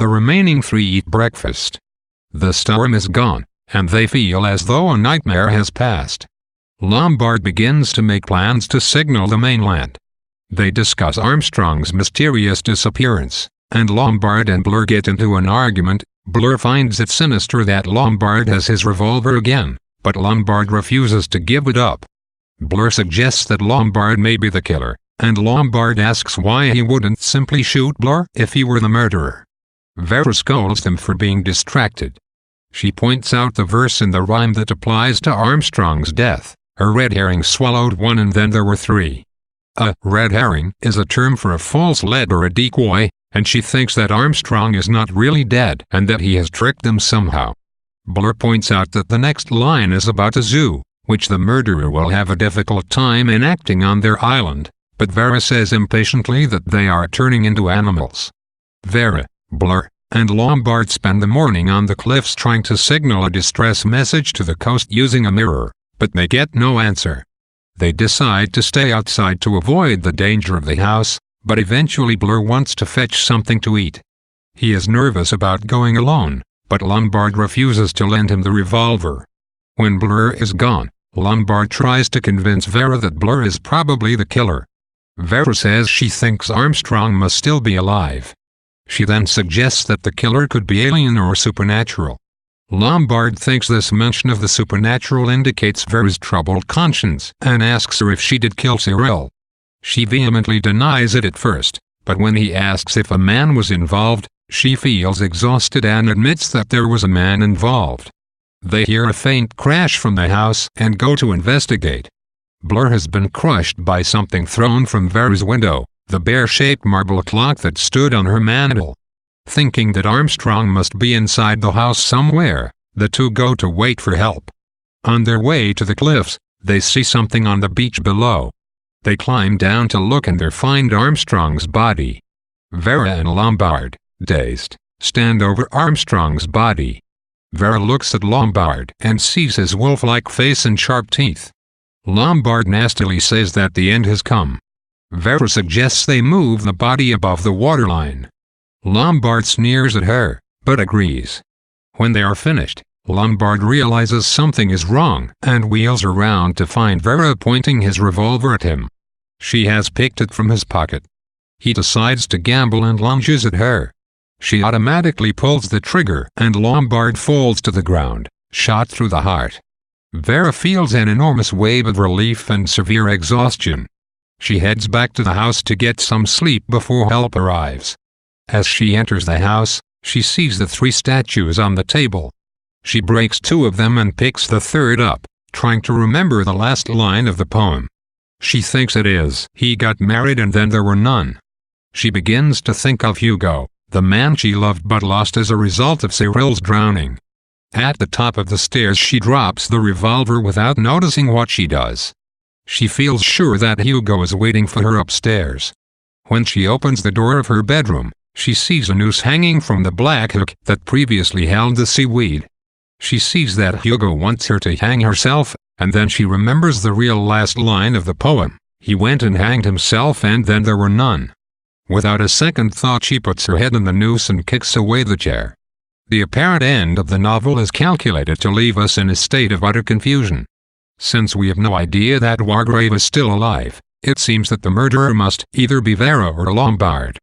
The remaining three eat breakfast. The storm is gone, and they feel as though a nightmare has passed. Lombard begins to make plans to signal the mainland. They discuss Armstrong's mysterious disappearance, and Lombard and Blur get into an argument. Blur finds it sinister that Lombard has his revolver again, but Lombard refuses to give it up. Blur suggests that Lombard may be the killer, and Lombard asks why he wouldn't simply shoot Blur if he were the murderer. Vera scolds him for being distracted. She points out the verse in the rhyme that applies to Armstrong's death: "A red herring swallowed one and then there were three." A red herring is a term for a false lead or a decoy, and she thinks that Armstrong is not really dead and that he has tricked them somehow. Blur points out that the next line is about a zoo, which the murderer will have a difficult time enacting on their island, but Vera says impatiently that they are turning into animals. Vera, Blur, and Lombard spend the morning on the cliffs trying to signal a distress message to the coast using a mirror, but they get no answer. They decide to stay outside to avoid the danger of the house, but eventually Blur wants to fetch something to eat. He is nervous about going alone, but Lombard refuses to lend him the revolver. When Blur is gone, Lombard tries to convince Vera that Blur is probably the killer. Vera says she thinks Armstrong must still be alive. She then suggests that the killer could be alien or supernatural. Lombard thinks this mention of the supernatural indicates Vera's troubled conscience and asks her if she did kill Cyril. She vehemently denies it at first, but when he asks if a man was involved, she feels exhausted and admits that there was a man involved. They hear a faint crash from the house and go to investigate. Blur has been crushed by something thrown from Vera's window, the bear-shaped marble clock that stood on her mantel. Thinking that Armstrong must be inside the house somewhere, the two go to wait for help. On their way to the cliffs, they see something on the beach below. They climb down to look and they find Armstrong's body. Vera and Lombard, dazed, stand over Armstrong's body. Vera looks at Lombard and sees his wolf-like face and sharp teeth. Lombard nastily says that the end has come. Vera suggests they move the body above the waterline. Lombard sneers at her, but agrees. When they are finished, Lombard realizes something is wrong and wheels around to find Vera pointing his revolver at him. She has picked it from his pocket. He decides to gamble and lunges at her. She automatically pulls the trigger and Lombard falls to the ground, shot through the heart. Vera feels an enormous wave of relief and severe exhaustion. She heads back to the house to get some sleep before help arrives. As she enters the house, she sees the three statues on the table. She breaks two of them and picks the third up, trying to remember the last line of the poem. She thinks it is, "He got married and then there were none." She begins to think of Hugo, the man she loved but lost as a result of Cyril's drowning. At the top of the stairs she drops the revolver without noticing what she does. She feels sure that Hugo is waiting for her upstairs. When she opens the door of her bedroom, she sees a noose hanging from the black hook that previously held the seaweed. She sees that Hugo wants her to hang herself, and then she remembers the real last line of the poem: "He went and hanged himself and then there were none." Without a second thought she puts her head in the noose and kicks away the chair. The apparent end of the novel is calculated to leave us in a state of utter confusion. Since we have no idea that Wargrave is still alive, it seems that the murderer must either be Vera or Lombard.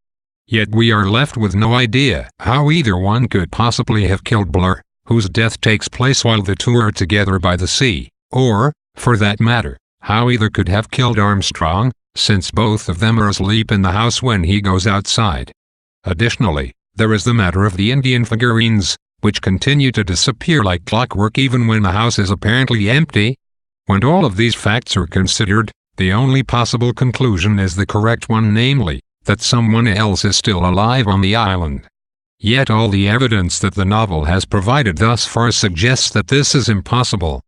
Yet we are left with no idea how either one could possibly have killed Blur, whose death takes place while the two are together by the sea, or, for that matter, how either could have killed Armstrong, since both of them are asleep in the house when he goes outside. Additionally, there is the matter of the Indian figurines, which continue to disappear like clockwork even when the house is apparently empty. When all of these facts are considered, the only possible conclusion is the correct one, namely, that someone else is still alive on the island. Yet all the evidence that the novel has provided thus far suggests that this is impossible.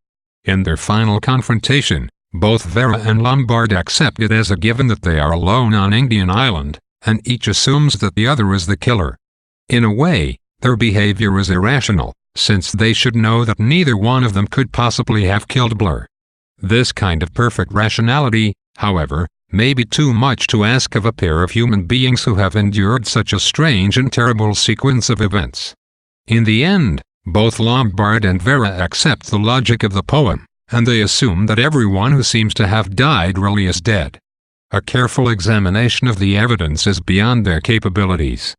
In their final confrontation, both Vera and Lombard accept it as a given that they are alone on Indian Island, and each assumes that the other is the killer. In a way, their behavior is irrational, since they should know that neither one of them could possibly have killed Blur. This kind of perfect rationality, however, may be too much to ask of a pair of human beings who have endured such a strange and terrible sequence of events. In the end, both Lombard and Vera accept the logic of the poem, and they assume that everyone who seems to have died really is dead. A careful examination of the evidence is beyond their capabilities.